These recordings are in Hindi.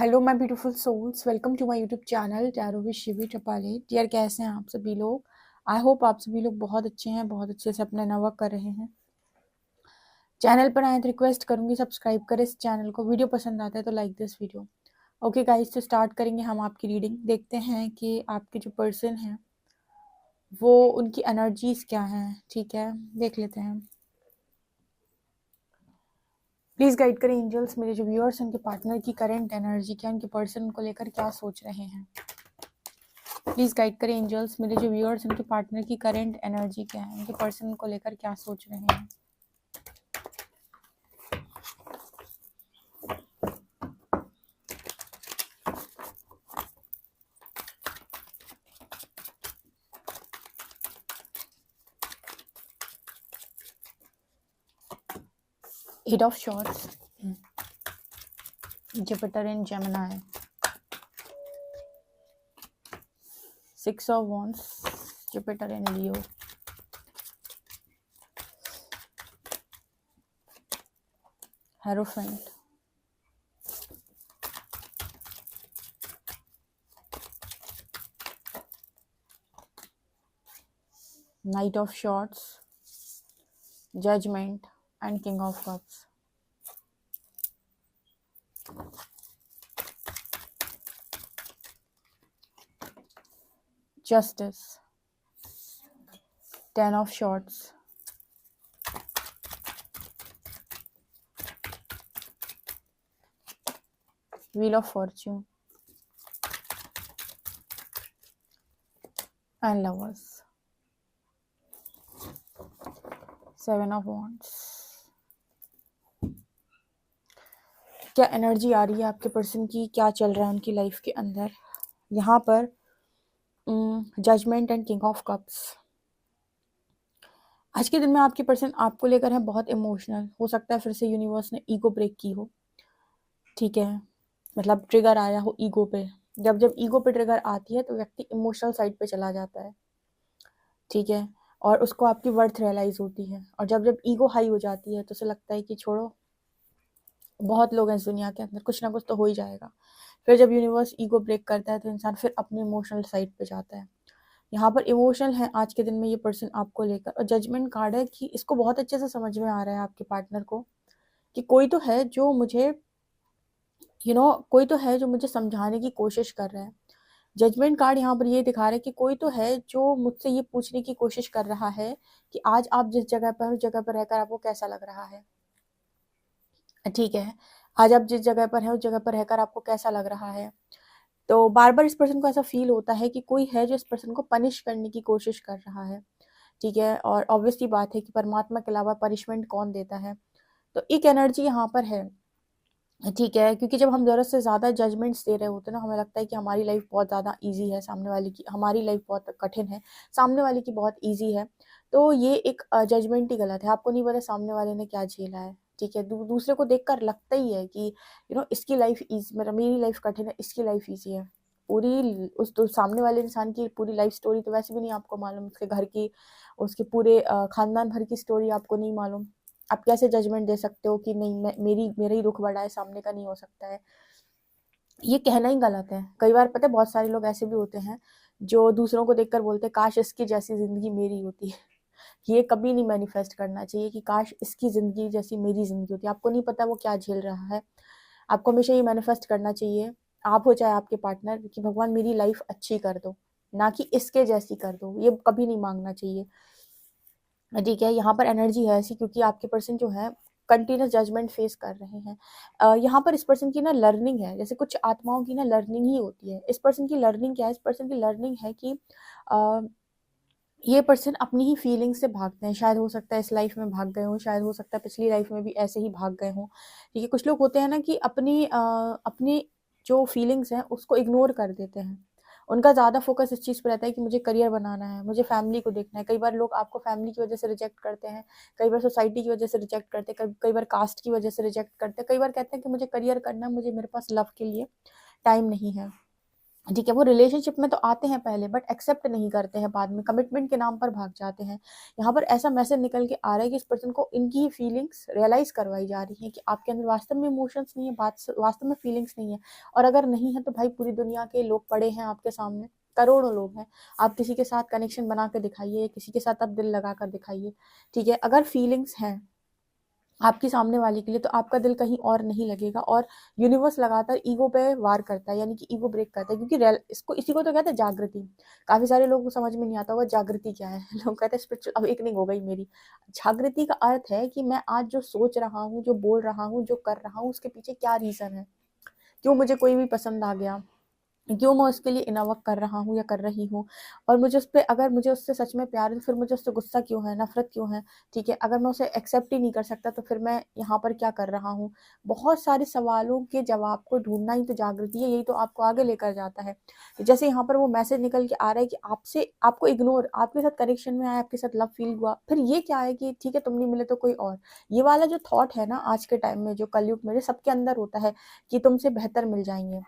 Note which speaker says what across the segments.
Speaker 1: Hello my beautiful souls, welcome to my YouTube channel tarot with Shivi Tapale. Dear, कैसे हैं आप सभी लोग? आई होप आप सभी लोग बहुत अच्छे हैं, बहुत अच्छे से अपना वर्क कर रहे हैं। चैनल पर आए तो रिक्वेस्ट करूंगी सब्सक्राइब करें इस चैनल को। वीडियो पसंद आता है तो like this video. Okay guys, तो स्टार्ट करेंगे हम आपकी रीडिंग। देखते हैं कि आपके जो पर्सन हैं वो उनकी एनर्जीज क्या हैं। ठीक है, देख लेते हैं। प्लीज गाइड करें एंजल्स, मेरे जो व्यूअर्स उनके पार्टनर की करंट एनर्जी क्या, उनके पर्सन को लेकर क्या सोच रहे हैं। प्लीज गाइड करें एंजल्स, मेरे जो व्यूअर्स उनके पार्टनर की करंट एनर्जी क्या है, उनके पर्सन को लेकर क्या सोच रहे हैं। Eight of swords, Jupiter and Gemini, six of wands, Jupiter and Leo, hierophant, knight of swords, judgement and king of cups. Justice, ten of swords, wheel of fortune and lovers, seven of wands. क्या एनर्जी आ रही है आपके पर्सन की, क्या चल रहा है उनकी लाइफ के अंदर? यहाँ पर judgement and king of cups. आज के दिन में आपकी पर्सन आपको लेकर है बहुत इमोशनल। हो सकता है फिर से यूनिवर्स ने ईगो ब्रेक की हो। ठीक है, मतलब ट्रिगर आया हो ईगो पे। जब जब ईगो पे ट्रिगर आती है तो व्यक्ति इमोशनल साइड पे चला जाता है। ठीक है, और उसको आपकी वर्थ रियलाइज होती है। और जब जब ईगो हाई हो जाती है तो उसे लगता है कि छोड़ो, बहुत लोग हैं इस दुनिया के अंदर, कुछ ना कुछ तो हो ही जाएगा। फिर जब यूनिवर्स ईगो ब्रेक करता है तो इंसान फिर अपनी इमोशनल साइड पे जाता है। यहाँ पर इमोशनल है आज के दिन में ये पर्सन आपको लेकर। और जजमेंट कार्ड है कि इसको बहुत अच्छे से समझ में आ रहा है आपके पार्टनर को कि कोई तो है जो मुझे कोई तो है जो मुझे समझाने की कोशिश कर रहा है। जजमेंट कार्ड यहाँ पर ये दिखा रहा है कि कोई तो है जो मुझसे ये पूछने की कोशिश कर रहा है कि आज आप जिस जगह पर, उस जगह पर रहकर आपको कैसा लग रहा है। ठीक है, आज आप जिस जगह पर है उस जगह पर रहकर आपको कैसा लग रहा है। तो बार बार इस पर्सन को ऐसा फील होता है कि कोई है जो इस पर्सन को पनिश करने की कोशिश कर रहा है। ठीक है, और ऑब्वियसली बात है कि परमात्मा के अलावा पनिशमेंट कौन देता है। तो एक एनर्जी यहाँ पर है। ठीक है, क्योंकि जब हम ज़रूरत से ज़्यादा जजमेंट्स दे रहे होते हैं ना, हमें लगता है कि हमारी लाइफ बहुत ज़्यादा इजी है, सामने वाले की हमारी लाइफ बहुत कठिन है, सामने वाले की बहुत इजी है। तो ये एक जजमेंट ही गलत है। आपको नहीं पता सामने वाले ने क्या झेला है। ठीक है, दूसरे को देखकर लगता ही है कि इसकी लाइफ इजी, मेरी लाइफ कठिन है, इसकी लाइफ ईजी है। पूरी सामने वाले इंसान की पूरी लाइफ स्टोरी तो वैसे भी नहीं आपको मालूम, उसके घर की, उसके पूरे खानदान भर की स्टोरी आपको नहीं मालूम। आप कैसे जजमेंट दे सकते हो कि नहीं, मेरा ही दुख बड़ा है, सामने का नहीं हो सकता है। ये कहना ही गलत है। कई बार पता है बहुत सारे लोग ऐसे भी होते हैं जो दूसरों को देखकर बोलते हैं काश इसकी जैसी जिंदगी मेरी होती है। ये कभी नहीं मैनिफेस्ट करना चाहिए कि काश इसकी जिंदगी जैसी मेरी जिंदगी होती है। आपको नहीं पता वो क्या झेल रहा है। आपको हमेशा ये मैनिफेस्ट करना चाहिए, आप हो चाहे आपके पार्टनर, कि भगवान मेरी लाइफ अच्छी कर दो, ना कि इसके जैसी कर दो। ये कभी नहीं मांगना चाहिए। ठीक है, यहाँ पर एनर्जी है ऐसी क्योंकि आपके पर्सन जो है कंटिन्यूस जजमेंट फेस कर रहे हैं। यहाँ पर इस पर्सन की ना लर्निंग है। जैसे कुछ आत्माओं की ना लर्निंग ही होती है। इस पर्सन की लर्निंग क्या है? इस पर्सन की लर्निंग है कि ये पर्सन अपनी ही फीलिंग से भागते हैं। शायद हो सकता है इस लाइफ में भाग गए हों, शायद हो सकता है पिछली लाइफ में भी ऐसे ही भाग गए हों। ठीक है, कुछ लोग होते हैं ना कि अपनी जो फीलिंग्स हैं उसको इग्नोर कर देते हैं। उनका ज़्यादा फोकस इस चीज़ पे रहता है कि मुझे करियर बनाना है, मुझे फैमिली को देखना है। कई बार लोग आपको फैमिली की वजह से रिजेक्ट करते हैं, कई बार सोसाइटी की वजह से रिजेक्ट करते हैं, कई बार कास्ट की वजह से रिजेक्ट करते हैं, कई बार कहते हैं कि मुझे करियर करना है, मेरे पास लव के लिए टाइम नहीं है। ठीक है, वो रिलेशनशिप में तो आते हैं पहले बट एक्सेप्ट नहीं करते हैं बाद में, कमिटमेंट के नाम पर भाग जाते हैं। यहाँ पर ऐसा मैसेज निकल के आ रहा है कि इस पर्सन को इनकी ही फीलिंग्स रियलाइज करवाई जा रही है कि आपके अंदर वास्तव में इमोशंस नहीं है, बात वास्तव में फीलिंग्स नहीं है। और अगर नहीं है तो भाई पूरी दुनिया के लोग पड़े हैं आपके सामने, करोड़ों लोग हैं। आप किसी के साथ कनेक्शन बना के दिखाइए, किसी के साथ आप दिल लगा कर दिखाइए। ठीक है, अगर फीलिंग्स हैं आपकी सामने वाले के लिए तो आपका दिल कहीं और नहीं लगेगा। और यूनिवर्स लगातार ईगो पे वार करता है, यानी कि ईगो ब्रेक करता है, क्योंकि इसको इसी को तो कहते हैं जागृति। काफी सारे लोगों को समझ में नहीं आता होगा जागृति क्या है। लोग कहते हैं स्पिरिचुअल अवेकनिंग हो गई मेरी। जागृति का अर्थ है कि मैं आज जो सोच रहा हूँ, जो बोल रहा हूँ, जो कर रहा हूँ, उसके पीछे क्या रीजन है, क्यों मुझे कोई भी पसंद आ गया, क्यों मैं उसके लिए इनवर्क कर रहा हूँ या कर रही हूँ। और मुझे उस पर, अगर मुझे उससे सच में प्यार है तो फिर मुझे उससे गुस्सा क्यों है, नफरत क्यों है। ठीक है, अगर मैं उसे एक्सेप्ट ही नहीं कर सकता तो फिर मैं यहाँ पर क्या कर रहा हूँ। बहुत सारे सवालों के जवाब को ढूंढना ही तो जागृति है, यही तो आपको आगे लेकर जाता है। तो जैसे यहाँ पर वो मैसेज निकल के आ रहा है कि आपसे, आपको इग्नोर, आपके साथ कनेक्शन में आया, आपके साथ लव फील हुआ, फिर ये क्या है कि ठीक है तुम नहीं मिले तो कोई और। ये वाला जो थॉट है ना आज के टाइम में, जो कलयुग में, जो सबके अंदर होता है कि तुमसे बेहतर मिल जाएंगे।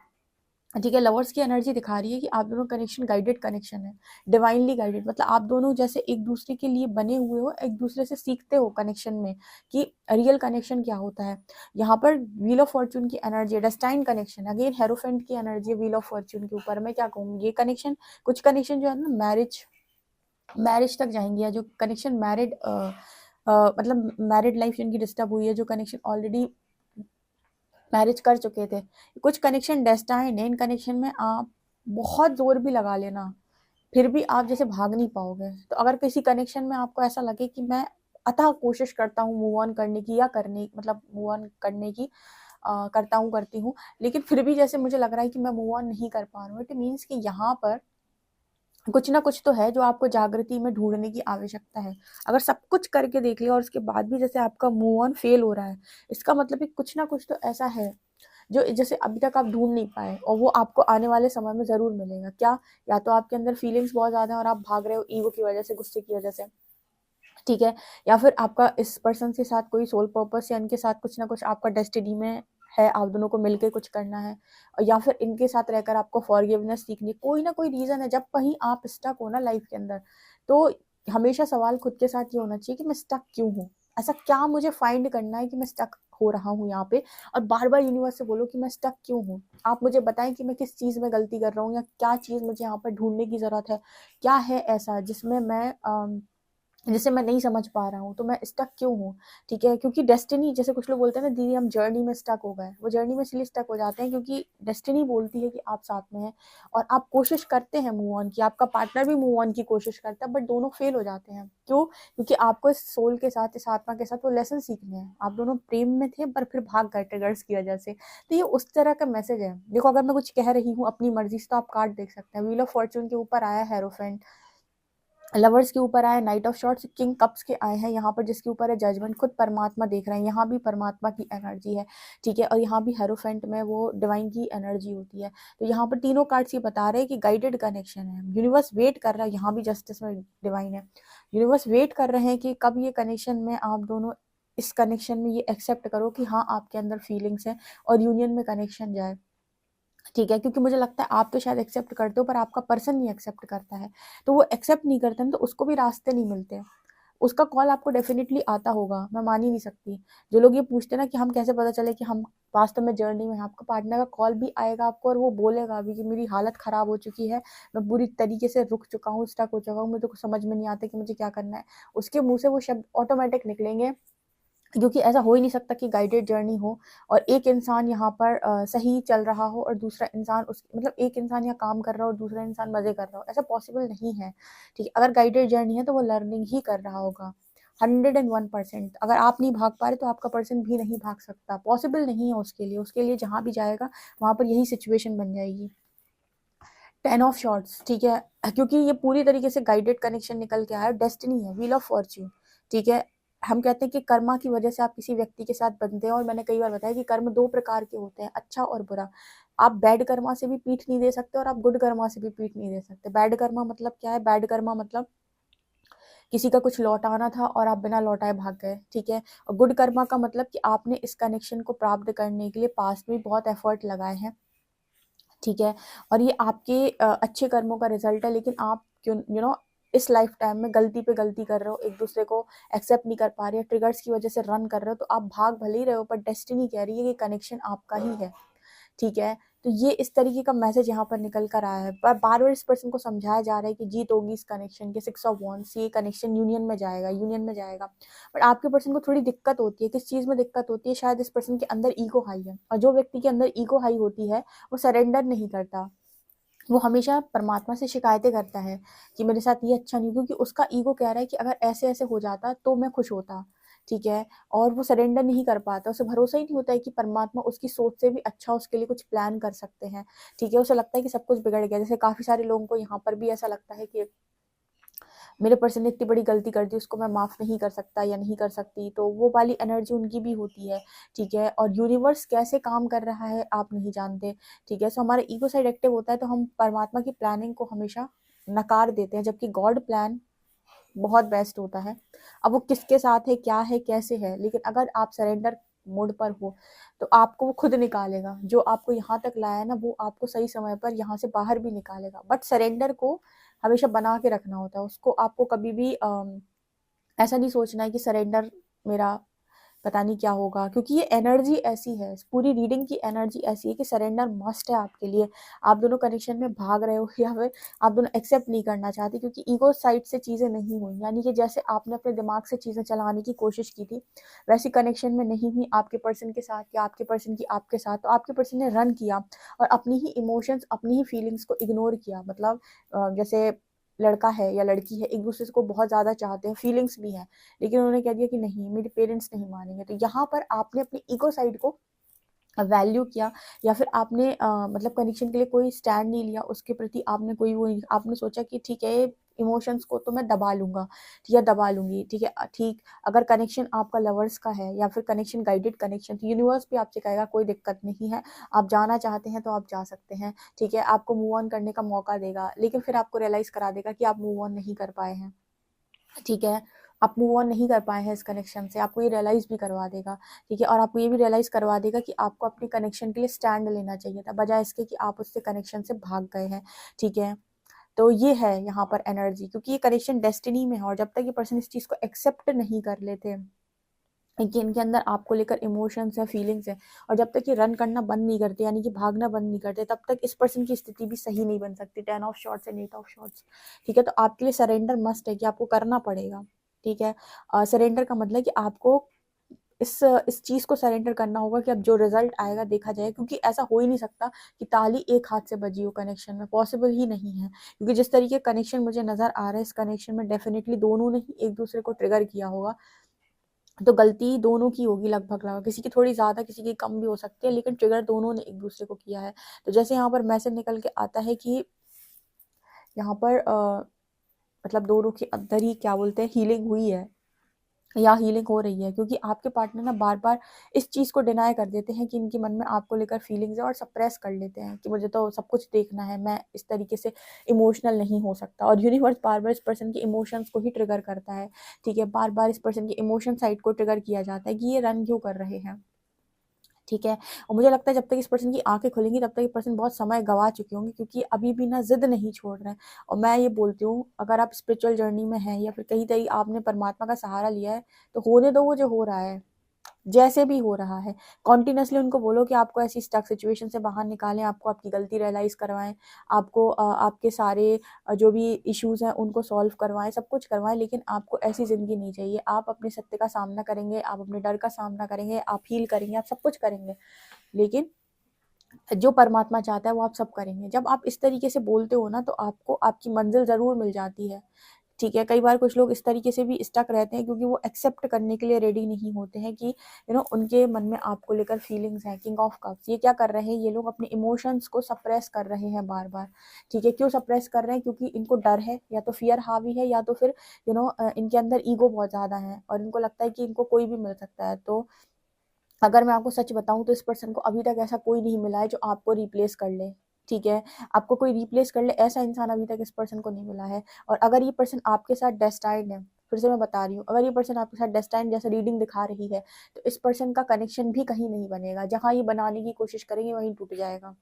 Speaker 1: ठीक है, लवर्स की एनर्जी दिखा रही है कि आप दोनों कनेक्शन गाइडेड कनेक्शन है, डिवाइनली गाइडेड। मतलब आप दोनों जैसे एक दूसरे के लिए बने हुए हो, एक दूसरे से सीखते हो कनेक्शन में कि रियल कनेक्शन क्या होता है। यहाँ पर व्हील ऑफ फॉर्च्यून की एनर्जी है, डेस्टाइन कनेक्शन, अगेन हेरोफेंट की एनर्जी है व्हील ऑफ फॉर्च्यून के ऊपर। मैं क्या कहूँगी, ये कनेक्शन, कुछ कनेक्शन जो है ना मैरिज मैरिज तक जाएंगे, या जो कनेक्शन मैरिड मतलब मैरिड लाइफ जिनकी डिस्टर्ब हुई है, जो कनेक्शन ऑलरेडी मैरिज कर चुके थे। कुछ कनेक्शन डेस्टाइन है, इन कनेक्शन में आप बहुत जोर भी लगा लेना फिर भी आप जैसे भाग नहीं पाओगे। तो अगर किसी कनेक्शन में आपको ऐसा लगे कि मैं अथाह कोशिश करता हूँ मूव ऑन करने की, या करने मतलब मूव ऑन करने की करता हूँ, करती हूँ, लेकिन फिर भी जैसे मुझे लग रहा है कि मैं मूव ऑन नहीं कर पा रहा हूँ, इट मीन्स कि यहाँ पर कुछ ना कुछ तो है जो आपको जागृति में ढूंढने की आवश्यकता है। अगर सब कुछ करके देख लिया और उसके बाद भी जैसे आपका मूव ऑन फेल हो रहा है, इसका मतलब कि कुछ ना कुछ तो ऐसा है जो जैसे अभी तक आप ढूंढ नहीं पाए, और वो आपको आने वाले समय में जरूर मिलेगा। क्या, या तो आपके अंदर फीलिंग्स बहुत ज्यादा है और आप भाग रहे हो ईगो की वजह से, गुस्से की वजह से। ठीक है, या फिर आपका इस पर्सन के साथ कोई सोल पर्पस, या इनके साथ कुछ ना कुछ आपका डेस्टिनी में है, आप दोनों को मिलकर कुछ करना है। या फिर इनके साथ रहकर आपको फॉरगिवनेस सीखनी है, कोई ना कोई रीजन है। जब कहीं आप स्टक हो ना लाइफ के अंदर, तो हमेशा सवाल खुद के साथ ये होना चाहिए कि मैं स्टक क्यों हूँ, ऐसा क्या मुझे फाइंड करना है कि मैं स्टक हो रहा हूँ यहाँ पे। और बार बार यूनिवर्स से बोलो कि मैं स्टक क्यों हूँ, आप मुझे बताएं कि मैं किस चीज में गलती कर रहा हूँ, या क्या चीज मुझे यहाँ पर ढूंढने की जरूरत है। क्या है ऐसा जिसमें मैं जिसे मैं नहीं समझ पा रहा हूँ, तो मैं स्टक क्यों हूँ। ठीक है, क्योंकि डेस्टिनी, जैसे कुछ लोग बोलते हैं ना दीदी हम जर्नी में स्टक हो गए, वो जर्नी में इसलिए स्टक हो जाते हैं क्योंकि डेस्टिनी बोलती है कि आप साथ में हैं, और आप कोशिश करते हैं मूव ऑन की, आपका पार्टनर भी मूव ऑन की कोशिश करता है, बट दोनों फेल हो जाते हैं। क्यों, क्योंकि आपको इस सोल के साथ, इस आत्मा के साथ वो लेसन सीखने हैं। आप दोनों प्रेम में थे पर फिर भाग गए ट्रिगर्स की वजह से। तो ये उस तरह का मैसेज है। देखो, अगर मैं कुछ कह रही हूँ अपनी मर्जी से तो आप कार्ड देख सकते हैं। व्हील ऑफ फॉर्च्यून के ऊपर आया हेरोफेंट, लवर्स के ऊपर आए night of shorts, king cups के आए हैं यहाँ पर, जिसके ऊपर है जजमेंट, खुद परमात्मा देख रहे हैं, यहाँ भी परमात्मा की एनर्जी है। ठीक है, और यहाँ भी हेरोफेंट में वो डिवाइन की एनर्जी होती है। तो यहाँ पर तीनों कार्ड्स ये बता रहे हैं कि गाइडेड कनेक्शन है, यूनिवर्स वेट कर रहा है। यहाँ भी जस्टिस में डिवाइन है, यूनिवर्स वेट कर रहे हैं कि कब ये कनेक्शन में आप दोनों, इस कनेक्शन में ये एक्सेप्ट करो कि हाँ आपके अंदर फीलिंग्स है, और यूनियन में कनेक्शन जाए। ठीक है, क्योंकि मुझे लगता है आप तो शायद एक्सेप्ट करते हो पर आपका पर्सन नहीं एक्सेप्ट करता है। तो वो एक्सेप्ट नहीं करते हैं तो उसको भी रास्ते नहीं मिलते। उसका कॉल आपको डेफिनेटली आता होगा, मैं मान ही नहीं सकती। जो लोग ये पूछते हैं ना कि हम कैसे पता चले कि हम वास्तव में जर्नी में हैं, आपका पार्टनर का कॉल भी आएगा आपको, और वो बोलेगा भी कि मेरी हालत खराब हो चुकी है, मैं बुरी तरीके से रुक चुका हूँ, स्टक हो चुका हूँ, मुझे कुछ समझ में नहीं आता कि मुझे क्या करना है। उसके मुंह से वो शब्द ऑटोमेटिक निकलेंगे, क्योंकि ऐसा हो ही नहीं सकता कि गाइडेड जर्नी हो और एक इंसान यहाँ पर सही चल रहा हो और दूसरा इंसान उस मतलब एक इंसान यहाँ काम कर रहा हो और दूसरा इंसान मजे कर रहा हो, ऐसा पॉसिबल नहीं है। ठीक है, अगर गाइडेड जर्नी है तो वो लर्निंग ही कर रहा होगा 101%। अगर आप नहीं भाग पा रहे तो आपका पर्सन भी नहीं भाग सकता, पॉसिबल नहीं है उसके लिए जहाँ भी जाएगा वहां पर यही सिचुएशन बन जाएगी। 10 ऑफ शॉर्ट्स, ठीक है, क्योंकि ये पूरी तरीके से गाइडेड कनेक्शन निकल के आया, डेस्टिनी है, व्हील ऑफ फॉर्च्यून। ठीक है, हम कहते हैं कि कर्मा की वजह से आप किसी व्यक्ति के साथ बनते हैं, और मैंने कई बार बताया कि कर्म दो प्रकार के होते हैं, अच्छा और बुरा। आप बैड कर्मा से भी पीठ नहीं दे सकते और आप गुड कर्मा से भी पीठ नहीं दे सकते। बैड कर्मा मतलब क्या है, बैड कर्मा मतलब किसी का कुछ लौटाना था और आप बिना लौटाए भाग गए। ठीक है, और गुड कर्मा का मतलब कि आपने इस कनेक्शन को प्राप्त करने के लिए पास्ट में बहुत एफर्ट लगाए हैं। ठीक है, और ये आपके अच्छे कर्मों का रिजल्ट है, लेकिन आप क्यों इस लाइफ टाइम में गलती पे गलती कर रहे हो, एक दूसरे को एक्सेप्ट नहीं कर पा रहे हो, ट्रिगर्स की वजह से रन कर रहे हो, तो आप भाग भले ही रहे हो, पर डेस्टिनी कह रही है कि कनेक्शन आपका ही है। ठीक है, तो ये इस तरीके का मैसेज यहाँ पर निकल कर आया है, पर बार बार इस पर्सन को समझाया जा रहा है कि जीत होगी इस कनेक्शन के, 6 ऑफ वॉन्ड्स, ये कनेक्शन यूनियन में जाएगा। बट आपके पर्सन को थोड़ी दिक्कत होती है, किस चीज़ में दिक्कत होती है, शायद इस पर्सन के अंदर ईगो हाई है, और जो व्यक्ति के अंदर ईगो हाई होती है वो सरेंडर नहीं करता, वो हमेशा परमात्मा से शिकायतें करता है कि मेरे साथ ये अच्छा नहीं, क्योंकि उसका ईगो कह रहा है कि अगर ऐसे ऐसे हो जाता तो मैं खुश होता। ठीक है, और वो सरेंडर नहीं कर पाता, उसे भरोसा ही नहीं होता है कि परमात्मा उसकी सोच से भी अच्छा उसके लिए कुछ प्लान कर सकते हैं। ठीक है, उसे लगता है कि सब कुछ बिगड़ गया, जैसे काफ़ी सारे लोगों को यहाँ पर भी ऐसा लगता है कि मेरे पर्सन ने इतनी बड़ी गलती कर दी, उसको मैं माफ़ नहीं कर सकता या नहीं कर सकती, तो वो वाली एनर्जी उनकी भी होती है। ठीक है, और यूनिवर्स कैसे काम कर रहा है आप नहीं जानते। ठीक है, सो हमारा ईगो साइड एक्टिव होता है, तो हम परमात्मा की प्लानिंग को हमेशा नकार देते हैं, जबकि गॉड प्लान बहुत बेस्ट होता है। अब वो किसके साथ है, क्या है, कैसे है, लेकिन अगर आप सरेंडर मोड पर हो तो आपको वो खुद निकालेगा, जो आपको यहाँ तक लाया है ना, वो आपको सही समय पर यहाँ से बाहर भी निकालेगा। बट सरेंडर को हमेशा बना के रखना होता है, उसको आपको कभी भी ऐसा नहीं सोचना है कि सरेंडर मेरा पता नहीं क्या होगा, क्योंकि ये एनर्जी ऐसी है, पूरी रीडिंग की एनर्जी ऐसी है कि सरेंडर मस्ट है आपके लिए। आप दोनों कनेक्शन में भाग रहे हो या फिर आप दोनों एक्सेप्ट नहीं करना चाहते, क्योंकि ईगो साइड से चीज़ें नहीं हुई, यानी कि जैसे आपने अपने दिमाग से चीज़ें चलाने की कोशिश की थी, वैसी कनेक्शन में नहीं हुई आपके पर्सन के साथ या आपके पर्सन की आपके साथ, तो आपके पर्सन ने रन किया और अपनी ही इमोशंस, अपनी ही फीलिंग्स को इग्नोर किया। मतलब जैसे लड़का है या लड़की है, एक दूसरे को बहुत ज़्यादा चाहते हैं, फीलिंग्स भी हैं, लेकिन उन्होंने कह दिया कि नहीं, मेरे पेरेंट्स नहीं मानेंगे, तो यहाँ पर आपने अपनी ईगो साइड को वैल्यू किया, या फिर आपने मतलब कनेक्शन के लिए कोई स्टैंड नहीं लिया, उसके प्रति आपने कोई वो आपने सोचा कि ठीक है, इमोशंस को तो मैं दबा लूंगा या दबा लूंगी। ठीक है, ठीक, अगर कनेक्शन आपका लवर्स का है या फिर कनेक्शन गाइडेड कनेक्शन, तो यूनिवर्स भी आपसे कहेगा कोई दिक्कत नहीं है, आप जाना चाहते हैं तो आप जा सकते हैं। ठीक है, आपको मूव ऑन करने का मौका देगा, लेकिन फिर आपको रियलाइज करा देगा कि आप मूव ऑन नहीं कर पाए हैं। ठीक है, आप मूव ऑन नहीं कर पाए हैं इस कनेक्शन से, आपको ये रियलाइज़ भी करवा देगा। ठीक है, और आपको ये भी रियलाइज़ करवा देगा कि आपको अपने कनेक्शन के लिए स्टैंड लेना चाहिए था, बजाय इसके कि आप उससे कनेक्शन से भाग गए हैं। ठीक है, तो ये है यहाँ पर एनर्जी, क्योंकि ये कनेक्शन डेस्टिनी में है, और जब तक ये पर्सन इस चीज़ को एक्सेप्ट नहीं कर लेते कि इनके अंदर आपको लेकर इमोशंस है, फीलिंग्स है, और जब तक ये रन करना बंद नहीं करते, यानी कि भागना बंद नहीं करते, तब तक इस पर्सन की स्थिति भी सही नहीं बन सकती। 10 of shorts and 8 of shorts. ठीक है, तो आपके लिए सरेंडर मस्ट है कि आपको करना पड़ेगा। ठीक है, सरेंडर का मतलब कि आपको इस चीज़ को सरेंडर करना होगा कि अब जो रिजल्ट आएगा देखा जाए, क्योंकि ऐसा हो ही नहीं सकता कि ताली एक हाथ से बजी हो कनेक्शन में, पॉसिबल ही नहीं है, क्योंकि जिस तरीके कनेक्शन मुझे नज़र आ रहा है, इस कनेक्शन में डेफिनेटली दोनों ने ही एक दूसरे को ट्रिगर किया होगा, तो गलती दोनों की होगी लगभग, किसी की थोड़ी ज़्यादा, किसी की कम भी हो सकती है, लेकिन ट्रिगर दोनों ने एक दूसरे को किया है। तो जैसे यहाँ पर मैसेज निकल के आता है कि यहाँ पर मतलब दोनों के अंदर ही क्या बोलते हैं, हीलिंग हुई है या हीलिंग हो रही है, क्योंकि आपके पार्टनर ना बार बार इस चीज़ को डिनाई कर देते हैं कि इनके मन में आपको लेकर फीलिंग्स है, और सप्रेस कर लेते हैं कि मुझे तो सब कुछ देखना है, मैं इस तरीके से इमोशनल नहीं हो सकता, और यूनिवर्स बार बार इस पर्सन के इमोशंस को ही ट्रिगर करता है। ठीक है, बार बार इस पर्सन के इमोशन साइड को ट्रिगर किया जाता है कि ये रन क्यों कर रहे हैं। ठीक है, और मुझे लगता है जब तक इस पर्सन की आंखें खुलेंगी तब तक ये पर्सन बहुत समय गवा चुके होंगे, क्योंकि अभी भी ना जिद नहीं छोड़ रहे हैं। और मैं ये बोलती हूँ, अगर आप स्पिरिचुअल जर्नी में हैं या फिर कहीं कहीं आपने परमात्मा का सहारा लिया है, तो होने दो वो जो हो रहा है, जैसे भी हो रहा है। कॉन्टिन्यूसली उनको बोलो कि आपको ऐसी स्टक सिचुएशन से बाहर निकालें, आपको आपकी गलती रियलाइज़ करवाएँ, आपको आपके सारे जो भी इश्यूज़ हैं उनको सॉल्व करवाएँ, सब कुछ करवाएँ, लेकिन आपको ऐसी ज़िंदगी नहीं चाहिए। आप अपने सत्य का सामना करेंगे, आप अपने डर का सामना करेंगे, आप हील करेंगे, आप सब कुछ करेंगे, लेकिन जो परमात्मा चाहता है वो आप सब करेंगे। जब आप इस तरीके से बोलते हो ना, तो आपको आपकी मंज़िल ज़रूर मिल जाती है। ठीक है, कई बार कुछ लोग इस तरीके से भी स्टक रहते हैं, क्योंकि वो एक्सेप्ट करने के लिए रेडी नहीं होते हैं कि उनके मन में आपको लेकर फीलिंग्स हैं। किंग ऑफ कप्स, ये क्या कर रहे हैं, ये लोग अपने इमोशंस को सप्रेस कर रहे हैं बार बार। ठीक है, क्यों सप्रेस कर रहे हैं, क्योंकि इनको डर है, या तो फियर हावी है, या तो फिर इनके अंदर ईगो बहुत ज़्यादा है, और इनको लगता है कि इनको कोई भी मिल सकता है। तो अगर मैं आपको सच बताऊँ, तो इस पर्सन को अभी तक ऐसा कोई नहीं मिला है जो आपको रिप्लेस कर ले। ठीक है, आपको कोई रिप्लेस कर ले, ऐसा इंसान अभी तक इस पर्सन को नहीं मिला है। और अगर ये पर्सन आपके साथ डेस्टाइन्ड है, फिर से मैं बता रही हूँ, अगर ये पर्सन आपके साथ डेस्टाइन्ड जैसा रीडिंग दिखा रही है, तो इस पर्सन का कनेक्शन भी कहीं नहीं बनेगा। जहाँ ये बनाने की कोशिश करेंगे वहीं टूट जाएगा।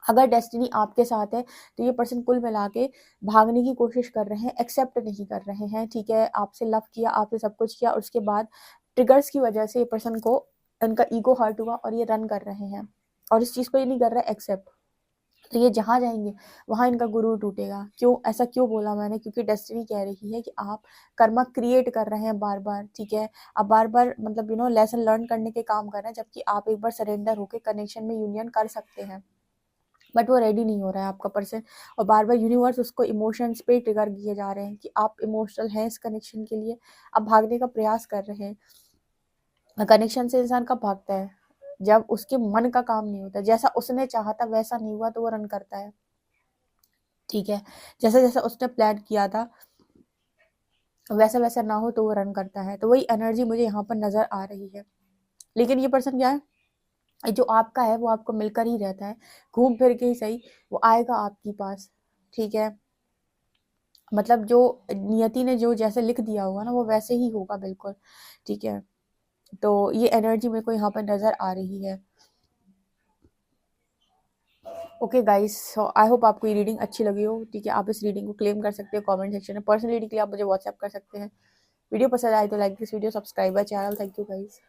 Speaker 1: अगर डेस्टिनी आपके साथ है तो ये पर्सन कुल मिला के भागने की कोशिश कर रहे हैं, एक्सेप्ट नहीं कर रहे हैं, ठीक है। आपसे लव किया, आपसे सब कुछ किया और उसके बाद ट्रिगर्स की वजह से ये पर्सन को इनका ईगो हर्ट हुआ और ये रन कर रहे हैं और इस चीज़ को ये नहीं कर रहा है एक्सेप्ट। तो ये जहाँ जाएंगे वहाँ इनका गुरूर टूटेगा। क्यों ऐसा क्यों बोला मैंने? क्योंकि डेस्टिनी कह रही है कि आप कर्मा क्रिएट कर रहे हैं बार बार, ठीक है। आप बार बार मतलब लेसन लर्न करने के काम कर रहे हैं, जबकि आप एक बार सरेंडर होकर कनेक्शन में यूनियन कर सकते हैं, बट वो रेडी नहीं हो रहा है आपका पर्सन। और बार बार यूनिवर्स उसको इमोशंस पे ट्रिगर किए जा रहे हैं कि आप इमोशनल हैं इस कनेक्शन के लिए, आप भागने का प्रयास कर रहे हैं। कनेक्शन से इंसान कब भागता है? जब उसके मन का काम नहीं होता, जैसा उसने चाहा था वैसा नहीं हुआ तो वो रन करता है, ठीक है। जैसा जैसा उसने प्लान किया था वैसा वैसा ना हो तो वो रन करता है। तो वही एनर्जी मुझे यहाँ पर नजर आ रही है। लेकिन ये पर्सन क्या है, जो आपका है वो आपको मिलकर ही रहता है, घूम फिर के ही सही वो आएगा आपके पास, ठीक है। मतलब जो नियति ने जो जैसे लिख दिया होगा ना वो वैसे ही होगा बिल्कुल, ठीक है। तो ये एनर्जी मेरे को यहाँ पर नजर आ रही है। Okay guys, so I hope आपको ये रीडिंग अच्छी लगी हो, ठीक है। आप इस रीडिंग को क्लेम कर सकते हो कमेंट सेक्शन में, पर्सनल रीडिंग के लिए आप मुझे व्हाट्सएप कर सकते हैं। वीडियो पसंद आए तो like this video, subscribe my channel. Thank you guys.